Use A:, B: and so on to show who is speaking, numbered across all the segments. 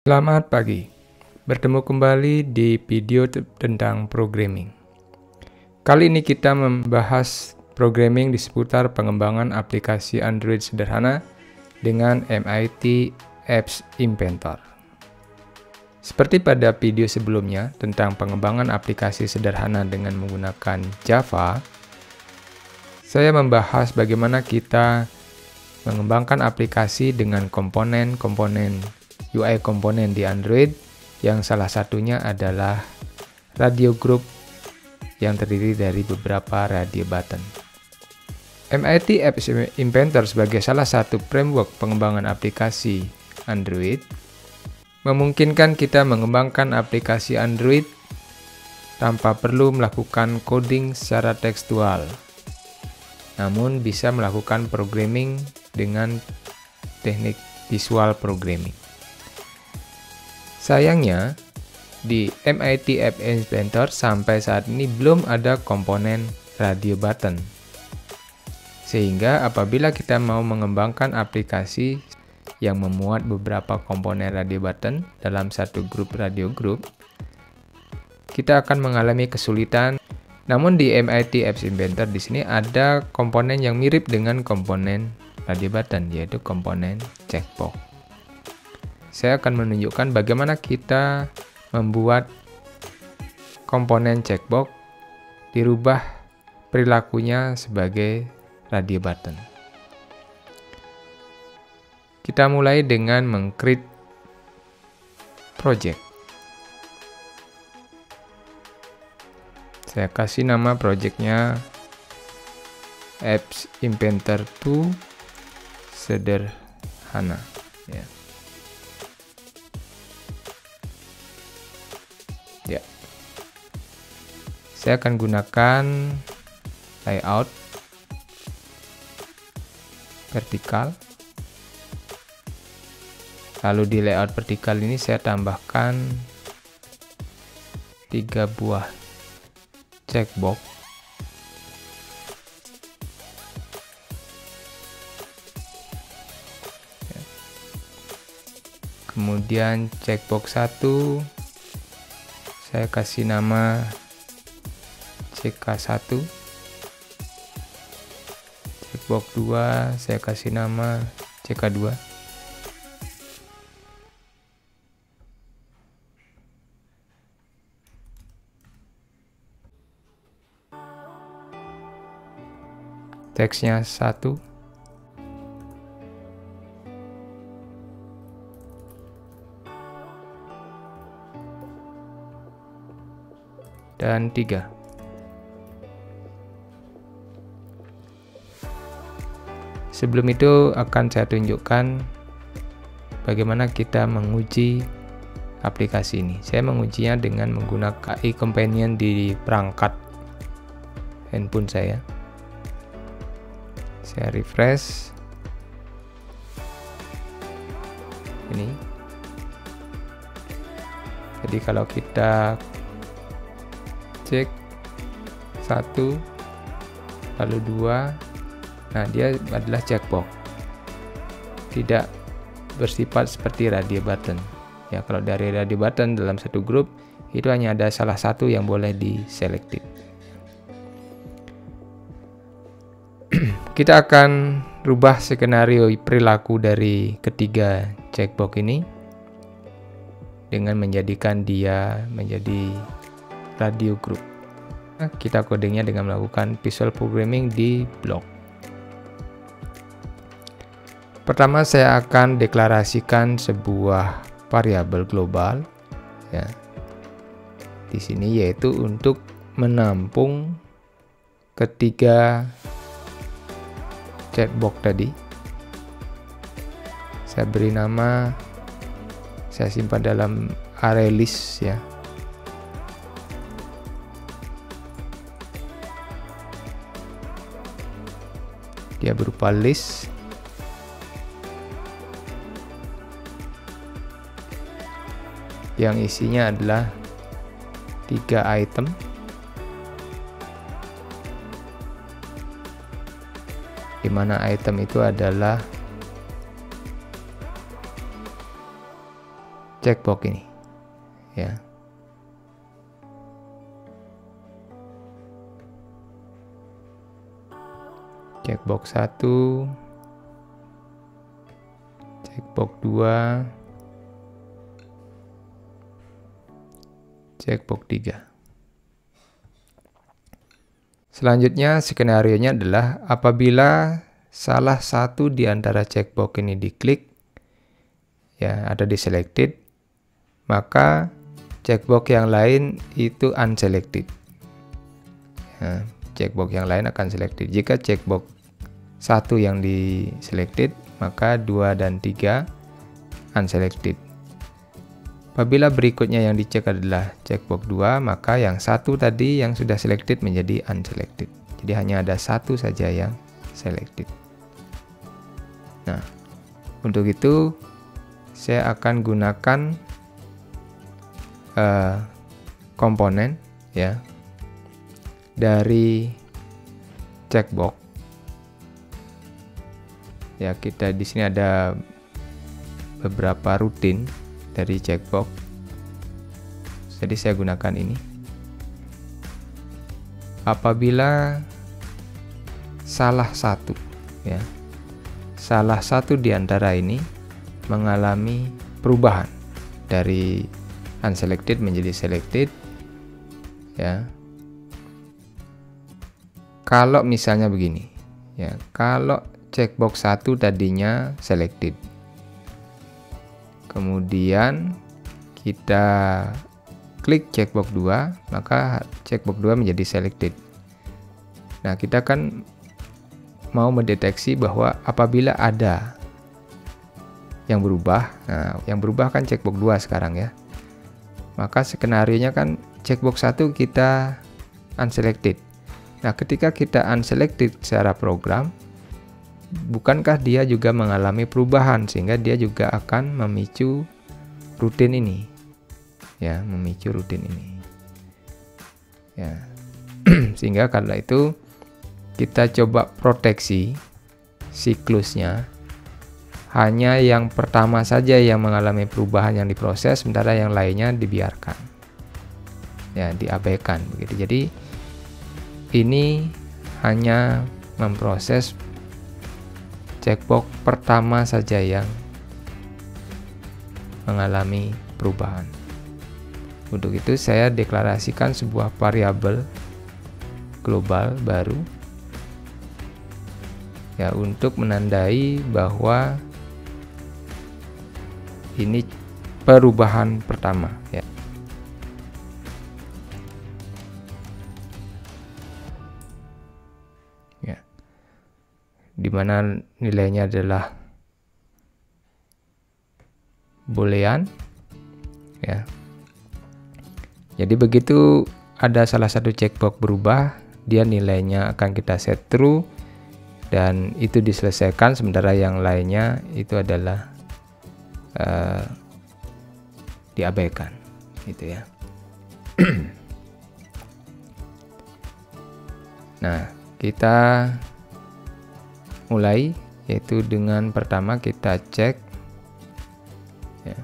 A: Selamat pagi, bertemu kembali di video tentang programming. Kali ini kita membahas programming di seputar pengembangan aplikasi Android sederhana dengan MIT Apps Inventor. Seperti pada video sebelumnya tentang pengembangan aplikasi sederhana dengan menggunakan Java, saya membahas bagaimana kita mengembangkan aplikasi dengan komponen-komponen UI komponen di Android, yang salah satunya adalah radio group yang terdiri dari beberapa radio button. MIT Apps Inventor sebagai salah satu framework pengembangan aplikasi Android memungkinkan kita mengembangkan aplikasi Android tanpa perlu melakukan coding secara tekstual, namun bisa melakukan programming dengan teknik visual programming. Sayangnya, di MIT Apps Inventor sampai saat ini belum ada komponen radio button. Sehingga apabila kita mau mengembangkan aplikasi yang memuat beberapa komponen radio button dalam satu grup radio group, kita akan mengalami kesulitan. Namun di MIT Apps Inventor di sini ada komponen yang mirip dengan komponen radio button, yaitu komponen checkbox. Saya akan menunjukkan bagaimana kita membuat komponen checkbox dirubah perilakunya sebagai radio button. Kita mulai dengan meng-create project. Saya kasih nama projectnya Apps Inventor 2 sederhana, ya. Saya akan gunakan layout vertikal. Lalu di layout vertikal ini saya tambahkan 3 buah checkbox. Kemudian checkbox 1 saya kasih nama CK1. Checkbox 2 saya kasih nama CK2. Teksnya 1. Dan 3. Sebelum itu akan saya tunjukkan bagaimana kita menguji aplikasi ini. Saya mengujinya dengan menggunakan AI Companion di perangkat handphone saya. Saya refresh. Ini. Jadi kalau kita cek 1 lalu 2, nah dia adalah checkbox, tidak bersifat seperti radio button. Ya, kalau dari radio button dalam satu grup itu hanya ada salah satu yang boleh diselektif. Kita akan rubah skenario perilaku dari ketiga checkbox ini dengan menjadikan dia menjadi radio group. Nah, kita codingnya dengan melakukan visual programming di blok. Pertama saya akan deklarasikan sebuah variabel global, ya, di sini, yaitu untuk menampung ketiga checkbox tadi. Saya beri nama, saya simpan dalam array list, ya. Dia berupa list. Yang isinya adalah 3 item. Di mana item itu adalah checkbox ini, ya. Checkbox 1, checkbox 2, checkbox 3. Selanjutnya skenario-nya adalah apabila salah satu di antara checkbox ini diklik, ya, ada di selected, maka checkbox yang lain itu unselected. Ya, checkbox yang lain akan selected. Jika checkbox 1 yang di selected, maka 2 dan 3 unselected. Apabila berikutnya yang dicek adalah checkbox 2, maka yang 1 tadi yang sudah selected menjadi unselected. Jadi hanya ada 1 saja yang selected. Nah, untuk itu saya akan gunakan komponen, ya, dari checkbox. Ya, kita di sini ada beberapa rutin dari checkbox. Jadi saya gunakan ini. Apabila salah satu, ya, salah satu di antara ini mengalami perubahan dari unselected menjadi selected, ya. Kalau misalnya begini, ya, kalau checkbox 1 tadinya selected, kemudian kita klik checkbox 2, maka checkbox 2 menjadi selected. Nah, kita kan mau mendeteksi bahwa apabila ada yang berubah, nah, yang berubah kan checkbox 2 sekarang, ya. Maka skenarionya kan checkbox 1 kita unselected. Nah, ketika kita unselected secara program, bukankah dia juga mengalami perubahan sehingga dia juga akan memicu rutin ini, ya, memicu rutin ini, ya. Sehingga karena itu kita coba proteksi siklusnya, hanya yang pertama saja yang mengalami perubahan yang diproses, sementara yang lainnya dibiarkan, ya, diabaikan begitu. Jadi ini hanya memproses checkbox pertama saja yang mengalami perubahan. Untuk itu saya deklarasikan sebuah variabel global baru, ya, untuk menandai bahwa ini perubahan pertama, ya. Di mana nilainya adalah boolean, ya. Jadi begitu ada salah satu checkbox berubah, dia nilainya akan kita set true dan itu diselesaikan, sementara yang lainnya itu adalah diabaikan, gitu, ya. Nah, kita mulai, yaitu dengan pertama kita cek, ya,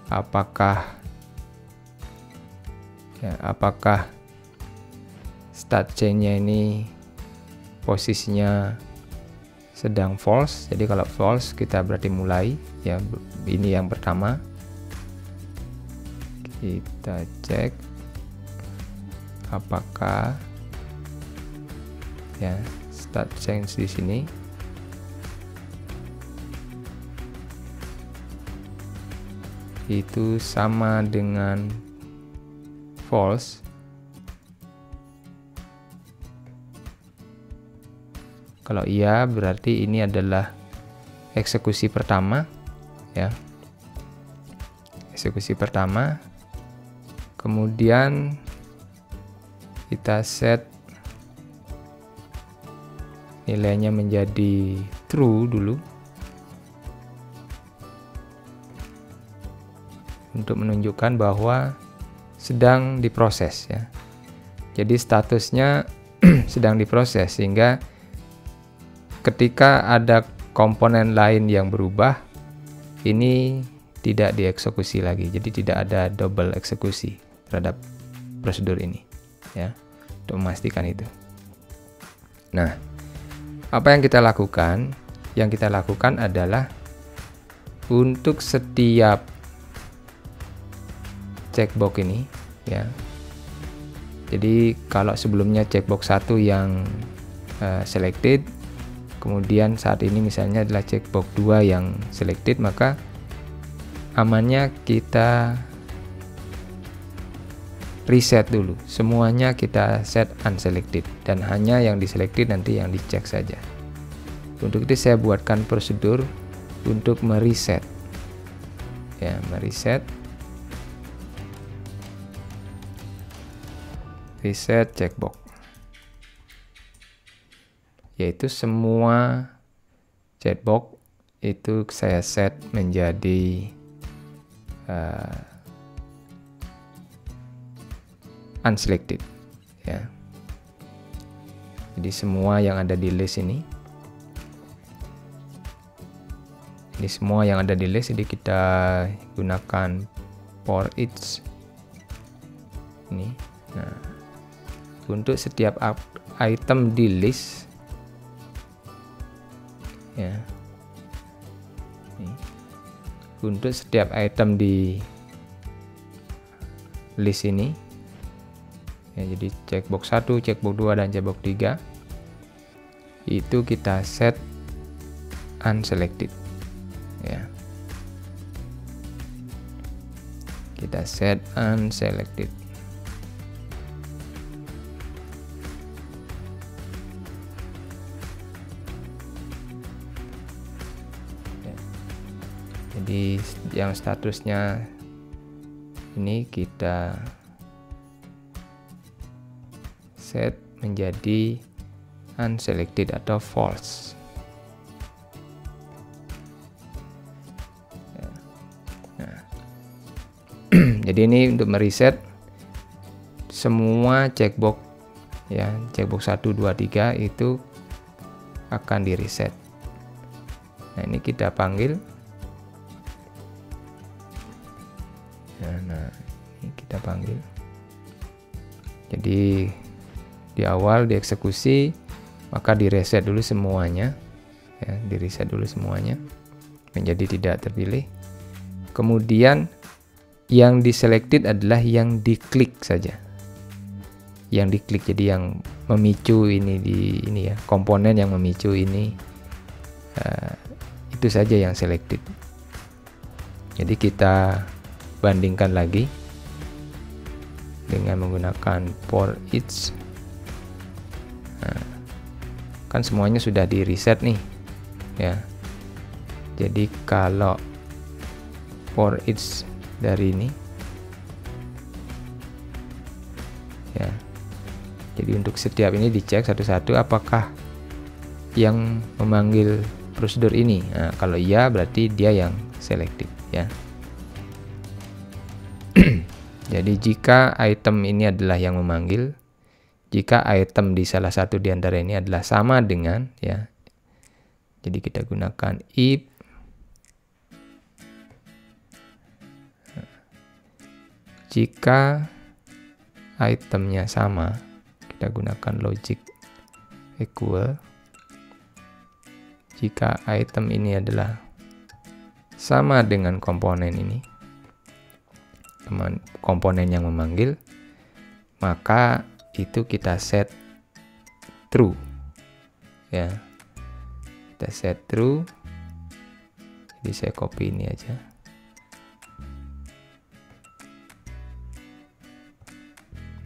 A: apakah start chain-nya ini posisinya sedang false. Jadi kalau false kita berarti mulai, ya, ini yang pertama. Kita cek apakah, ya, start change di sini itu sama dengan false. Kalau iya, berarti ini adalah eksekusi pertama, ya, eksekusi pertama. Kemudian kita set nilainya menjadi true dulu untuk menunjukkan bahwa sedang diproses, ya. Jadi statusnya sedang diproses, sehingga ketika ada komponen lain yang berubah, ini tidak dieksekusi lagi. Jadi tidak ada double eksekusi terhadap prosedur ini, ya, untuk memastikan itu. Nah, apa yang kita lakukan? Yang kita lakukan adalah untuk setiap checkbox ini, ya. Jadi kalau sebelumnya checkbox 1 yang selected, kemudian saat ini misalnya adalah checkbox 2 yang selected, maka amannya kita reset dulu. Semuanya kita set unselected dan hanya yang diselected nanti yang dicek saja. Untuk itu saya buatkan prosedur untuk mereset. Ya, mereset. Reset checkbox, yaitu semua checkbox itu saya set menjadi unselected, ya. Jadi semua yang ada di list ini semua yang ada di list, jadi kita gunakan for each ini. Nah, untuk setiap item di list, ya, untuk setiap item di list ini, ya, jadi checkbox 1, checkbox 2 dan checkbox 3 itu kita set unselected, ya. Kita set unselected. Jadi yang statusnya ini kita set menjadi unselected atau false. Nah, jadi ini untuk mereset semua checkbox, ya, checkbox 1, 2, 3 itu akan di reset. Nah, ini kita panggil. Nah, ini kita panggil. Jadi di awal dieksekusi, maka di reset dulu semuanya, ya, di reset dulu semuanya menjadi tidak terpilih. Kemudian yang diselected adalah yang diklik saja, yang diklik. Jadi yang memicu ini ya, komponen yang memicu ini, itu saja yang selected. Jadi kita bandingkan lagi dengan menggunakan for each. Nah, kan semuanya sudah di reset nih, ya. Jadi kalau for each dari ini, ya, jadi untuk setiap ini dicek satu-satu apakah yang memanggil prosedur ini. Nah, kalau iya berarti dia yang selected, ya. Jadi jika item ini adalah yang memanggil, jika item di salah satu di antara ini adalah sama dengan, ya, jadi kita gunakan if jika itemnya sama, kita gunakan logic equal. Jika item ini adalah sama dengan komponen ini, komponen yang memanggil, maka itu kita set true, ya. Kita set true. Jadi saya copy ini aja.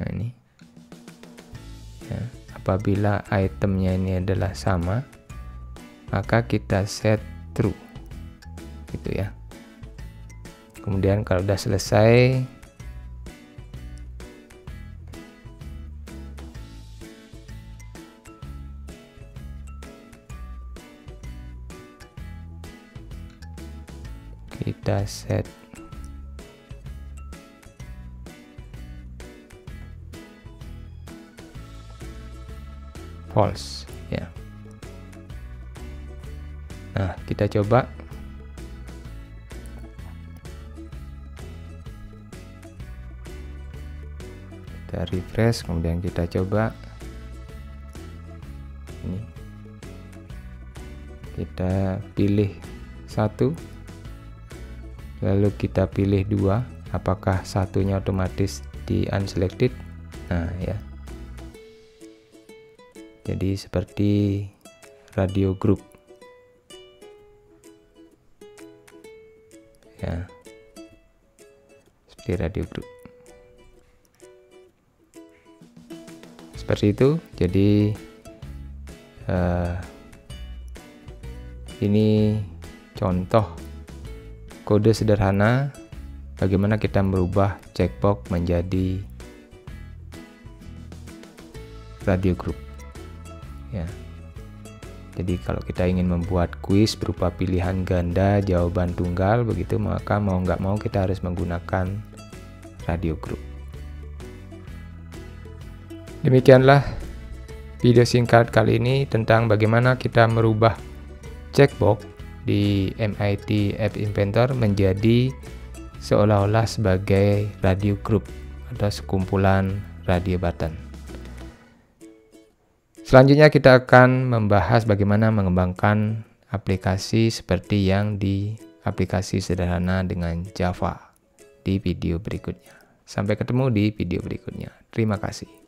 A: Nah, ini, ya, apabila itemnya ini adalah sama, maka kita set true, gitu, ya. Kemudian kalau sudah selesai, kita set false, ya. Nah, kita coba. Kita refresh, kemudian kita coba ini, kita pilih 1, lalu kita pilih 2. Apakah satunya otomatis di unselected? Nah ya, jadi seperti radio group ya, seperti radio group seperti itu. Jadi ini contoh kode sederhana bagaimana kita merubah checkbox menjadi radio group ya. Jadi kalau kita ingin membuat kuis berupa pilihan ganda, jawaban tunggal begitu, maka mau nggak mau kita harus menggunakan radio group. Demikianlah video singkat kali ini tentang bagaimana kita merubah checkbox di MIT App Inventor menjadi seolah-olah sebagai radio group atau sekumpulan radio button. Selanjutnya kita akan membahas bagaimana mengembangkan aplikasi seperti yang di aplikasi sederhana dengan Java di video berikutnya. Sampai ketemu di video berikutnya. Terima kasih.